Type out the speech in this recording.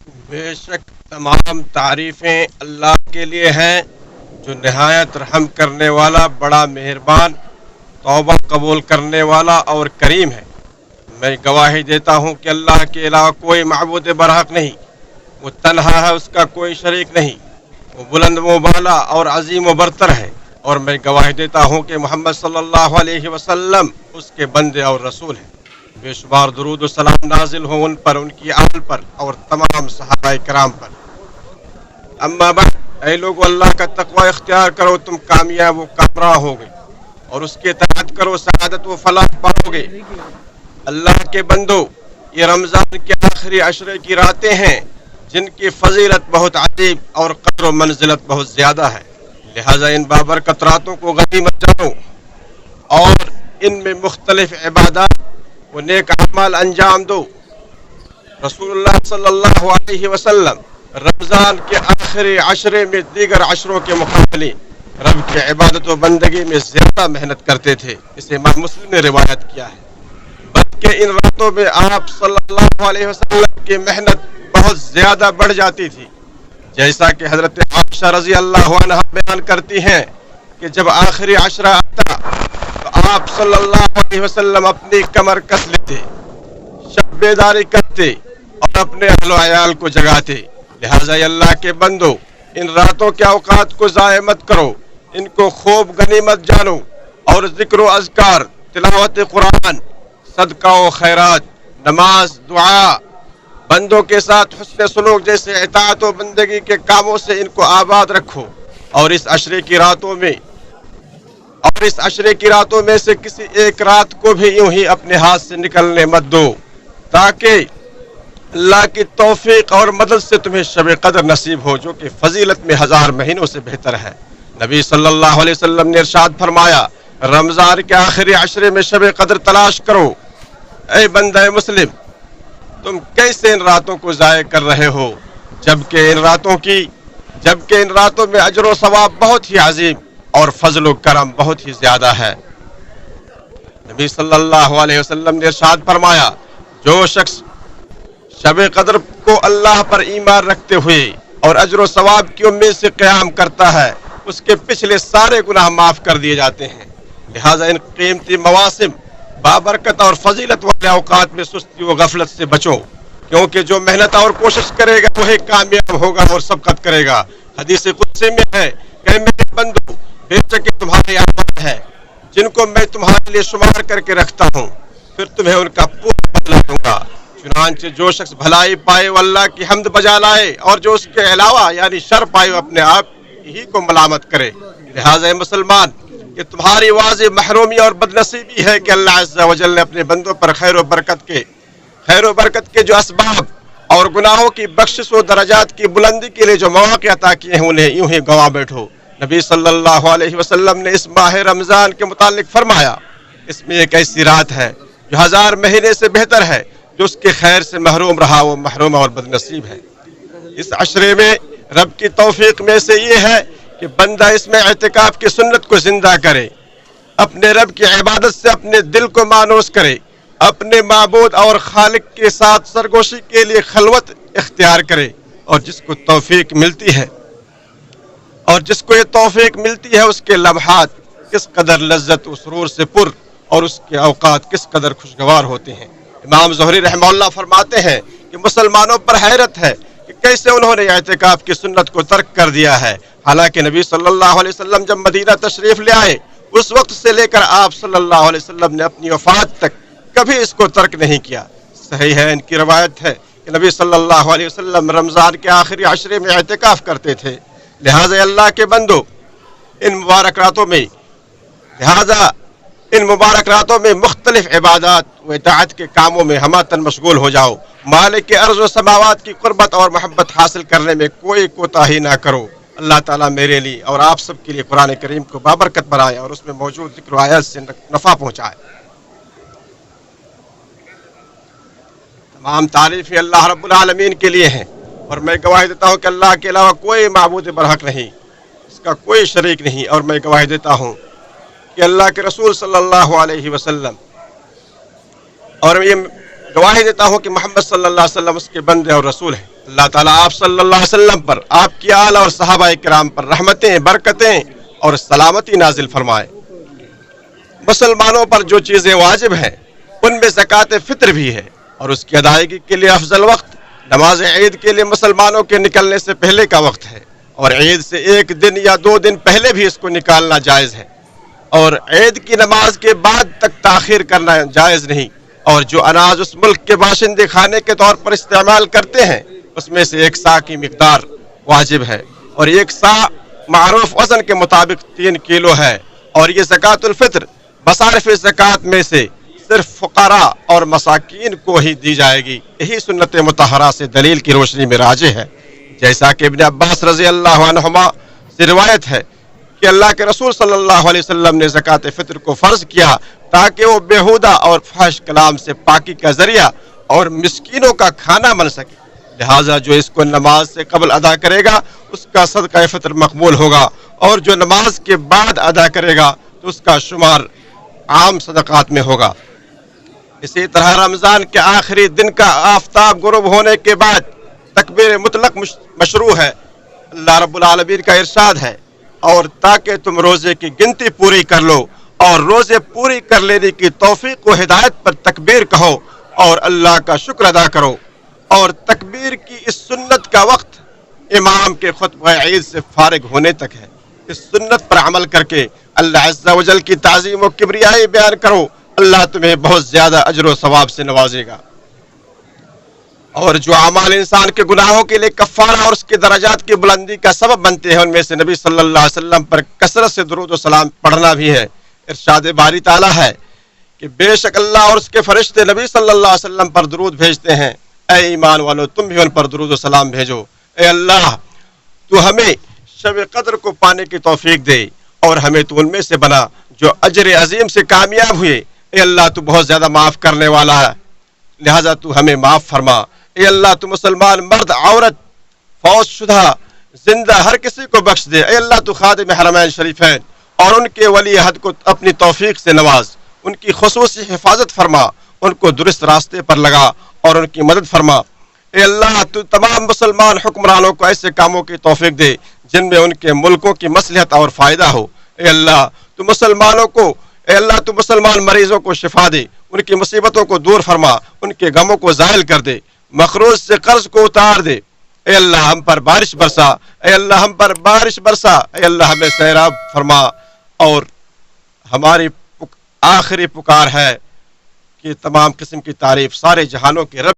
بے شک تمام تعریفیں اللہ کے لیے ہیں جو نہایت رحم کرنے والا، بڑا مہربان، توبہ قبول کرنے والا اور کریم ہے۔ میں گواہی دیتا ہوں کہ اللہ کے علاوہ کوئی معبود برحق نہیں، وہ تنہا ہے، اس کا کوئی شریک نہیں، وہ بلند و بالا اور عظیم و برتر ہے، اور میں گواہی دیتا ہوں کہ محمد صلی اللہ علیہ وسلم اس کے بندے اور رسول ہیں۔ بے شمار درود و سلام نازل ہوں ان پر، ان کی آل پر اور تمام صحابہ کرام پر۔ اما بعد، اے لوگو اللہ کا تقوی اختیار کرو، تم کامیاب و کامراں ہوگے، اور اس کے اطاعت کرو، سعادت و فلاح پاؤ گے۔ اللہ کے بندو، یہ رمضان کے آخری عشرے کی راتیں ہیں جن کی فضیلت بہت عظیم اور قدر و منزلت بہت زیادہ ہے، لہذا ان بابرکت راتوں کو غنیمت جانو اور ان میں مختلف عبادات و نیک اعمال انجام دو۔ رسول اللہ صلی اللہ علیہ وسلم رمضان کے آخری عشرے میں دیگر عشروں کے مقابلے رب کی عبادت و بندگی میں زیادہ محنت کرتے تھے، اسے امام مسلم نے روایت کیا ہے۔ بلکہ ان راتوں میں آپ صلی اللہ علیہ وسلم کی محنت بہت زیادہ بڑھ جاتی تھی، جیسا کہ حضرت عائشہ رضی اللہ عنہا بیان کرتی ہیں کہ جب آخری عشرہ آتا تو آپ صلی اللہ علیہ وسلم اپنی کمر کس لیتے، شب بیداری کرتے اور اپنے اہل و عیال کو جگاتے۔ لہٰذا اللہ کے بندو، ان راتوں کے اوقات کو ضائع مت کرو، ان کو خوب غنیمت جانو اور ذکر و اذکار، تلاوت قرآن، صدقہ و خیرات، نماز، دعا، بندوں کے ساتھ حسن سلوک جیسے اطاعت و بندگی کے کاموں سے ان کو آباد رکھو، اور اس عشرے کی راتوں میں سے کسی ایک رات کو بھی یوں ہی اپنے ہاتھ سے نکلنے مت دو، تاکہ اللہ کی توفیق اور مدد سے تمہیں شب قدر نصیب ہو، جو کہ فضیلت میں 1000 مہینوں سے بہتر ہے۔ نبی صلی اللہ علیہ وسلم نے ارشاد فرمایا، رمضان کے آخری عشرے میں شب قدر تلاش کرو۔ اے بندہ مسلم، تم کیسے ان راتوں کو ضائع کر رہے ہو، جبکہ ان راتوں میں اجر و ثواب بہت ہی عظیم اور فضل و کرم بہت ہی زیادہ ہے۔ نبی صلی اللہ علیہ وسلم نے ارشاد فرمایا، جو شخص شب قدر کو اللہ پر ایمان رکھتے ہوئے اور اجر و ثواب کی امید سے قیام کرتا ہے، اس کے پچھلے سارے گناہ معاف کر دیے جاتے ہیں۔ لہذا ان قیمتی مواسم، بابرکت اور فضیلت والے اوقات میں سستی و غفلت سے بچو، کیونکہ جو محنت اور کوشش کرے گا وہی کامیاب ہوگا اور سبقت کرے گا۔ حدیث قدسی میں ہے کہ میرے بندو، بے شک تمہارے اعمال ہیں جن کو میں تمہارے لیے شمار کر کے رکھتا ہوں، پھر تمہیں ان کا پورا بدلہ دوں گا۔ چنانچہ جو شخص بھلائی پائے وہ اللہ کی حمد بجا لائے، اور جو اس کے علاوہ یعنی شر پائے وہ اپنے آپ ہی کو ملامت کرے۔ لہٰذا مسلمان، یہ تمہاری واضح محرومی اور بدنصیبی ہے کہ اللہ عز و جل نے اپنے بندوں پر خیر و برکت کے جو اسباب اور گناہوں کی بخشش و درجات کی بلندی کے لیے جو مواقع عطا کیے ہیں انہیں یوں ہی گنوا بیٹھو۔ نبی صلی اللہ علیہ وسلم نے اس ماہ رمضان کے متعلق فرمایا، اس میں ایک ایسی رات ہے جو 1000 مہینے سے بہتر ہے، جو اس کے خیر سے محروم رہا وہ محروم اور بدنصیب ہے۔ اس عشرے میں رب کی توفیق میں سے یہ ہے کہ بندہ اس میں اعتکاف کی سنت کو زندہ کرے، اپنے رب کی عبادت سے اپنے دل کو مانوس کرے، اپنے معبود اور خالق کے ساتھ سرگوشی کے لیے خلوت اختیار کرے، اور جس کو یہ توفیق ملتی ہے اس کے لمحات کس قدر لذت و سرور سے پر اور اس کے اوقات کس قدر خوشگوار ہوتے ہیں۔ امام زہری رحمہ اللہ فرماتے ہیں کہ مسلمانوں پر حیرت ہے کہ کیسے انہوں نے اعتکاف کی سنت کو ترک کر دیا ہے، حالانکہ نبی صلی اللہ علیہ وسلم جب مدینہ تشریف لے آئے اس وقت سے لے کر آپ صلی اللہ علیہ وسلم نے اپنی وفات تک کبھی اس کو ترک نہیں کیا۔ صحیح ہے، ان کی روایت ہے کہ نبی صلی اللہ علیہ وسلم رمضان کے آخری عشرے میں اعتکاف کرتے تھے۔ لہٰذا اللہ کے بندو، ان مبارک راتوں میں مختلف عبادات و اطاعت کے کاموں میں ہماتن مشغول ہو جاؤ۔ مالک کے ارض و سماوات کی قربت اور محبت حاصل کرنے میں کوئی کوتاہی نہ کرو۔ اللہ تعالیٰ میرے لیے اور آپ سب کے لیے قرآن کریم کو بابرکت بنائے اور اس میں موجود ذکر و آیات سے نفع پہنچائے۔ تمام تعریفیں اللہ رب العالمین کے لیے ہیں، اور میں گواہی دیتا ہوں کہ اللہ کے علاوہ کوئی معبود برحق نہیں، اس کا کوئی شریک نہیں، اور میں گواہی دیتا ہوں کہ اللہ کے رسول صلی اللہ علیہ وسلم، اور یہ گواہی دیتا ہوں کہ محمد صلی اللہ علیہ وسلم اس کے بندے اور رسول ہیں۔ اللہ تعالیٰ آپ صلی اللہ علیہ وسلم پر، آپ کی آل اور صحابہ کرام پر رحمتیں، برکتیں اور سلامتی نازل فرمائے۔ مسلمانوں پر جو چیزیں واجب ہیں ان میں زکوٰۃ فطر بھی ہے، اور اس کی ادائیگی کے لیے افضل وقت نماز عید کے لیے مسلمانوں کے نکلنے سے پہلے کا وقت ہے، اور عید سے 1 دن یا 2 دن پہلے بھی اس کو نکالنا جائز ہے، اور عید کی نماز کے بعد تک تاخیر کرنا جائز نہیں۔ اور جو اناج اس ملک کے باشندے کھانے کے طور پر استعمال کرتے ہیں اس میں سے 1 سا کی مقدار واجب ہے، اور 1 سا معروف وزن کے مطابق 3 کلو ہے، اور یہ زکوٰۃ الفطر مصارف زکوٰۃ میں سے صرف فقراء اور مساکین کو ہی دی جائے گی۔ یہی سنت مطہرہ سے دلیل کی روشنی میں راجح ہے، جیسا کہ ابن عباس رضی اللہ عنہما سے روایت ہے کہ اللہ کے رسول صلی اللہ علیہ وسلم نے زکوٰۃ فطر کو فرض کیا تاکہ وہ بیہودہ اور فحش کلام سے پاکی کا ذریعہ اور مسکینوں کا کھانا بن سکے، لہٰذا جو اس کو نماز سے قبل ادا کرے گا اس کا صدقہ فطر مقبول ہوگا، اور جو نماز کے بعد ادا کرے گا تو اس کا شمار عام صدقات میں ہوگا۔ اسی طرح رمضان کے آخری دن کا آفتاب غروب ہونے کے بعد تکبیر مطلق مشروع ہے۔ اللہ رب العالمین کا ارشاد ہے، اور تاکہ تم روزے کی گنتی پوری کر لو اور روزے پوری کر لینے کی توفیق و ہدایت پر تکبیر کہو اور اللہ کا شکر ادا کرو۔ اور تکبیر کی اس سنت کا وقت امام کے خطبہ عید سے فارغ ہونے تک ہے۔ اس سنت پر عمل کر کے اللہ عز و جل کی تعظیم و کبریائی بیان کرو، اللہ تمہیں بہت زیادہ اجر و ثواب سے نوازے گا۔ اور جو اعمال انسان کے گناہوں کے لیے کفارہ اور اس کے درجات کی بلندی کا سبب بنتے ہیں ان میں سے نبی صلی اللہ علیہ وسلم پر کثرت سے درود و سلام پڑھنا بھی ہے۔ ارشاد باری تعالیٰ ہے کہ بے شک اللہ اور اس کے فرشتے نبی صلی اللہ علیہ وسلم پر درود بھیجتے ہیں، اے ایمان والو تم بھی ان پر درود و سلام بھیجو۔ اے اللہ تو ہمیں شب قدر کو پانے کی توفیق دے اور ہمیں تو ان میں سے بنا جو اجر عظیم سے کامیاب ہوئے۔ اے اللہ تو بہت زیادہ معاف کرنے والا ہے، لہذا تو ہمیں معاف فرما۔ اے اللہ تو مسلمان مرد عورت فوت شدہ زندہ ہر کسی کو بخش دے۔ اے اللہ تو خادم حرمین شریفین اور ان کے ولی عہد کو اپنی توفیق سے نواز، ان کی خصوصی حفاظت فرما، ان کو درست راستے پر لگا اور ان کی مدد فرما۔ اے اللہ تو تمام مسلمان حکمرانوں کو ایسے کاموں کی توفیق دے جن میں ان کے ملکوں کی مصلحت اور فائدہ ہو۔ اے اللہ تو مسلمانوں کو اے اللہ تو مسلمان مریضوں کو شفا دے، ان کی مصیبتوں کو دور فرما، ان کے غموں کو زائل کر دے، مقروض سے قرض کو اتار دے۔ اے اللہ ہم پر بارش برسا، اے اللہ ہم پر بارش برسا، اے اللہ ہمیں سیراب فرما۔ اور ہماری آخری پکار ہے کہ تمام قسم کی تعریف سارے جہانوں کے رب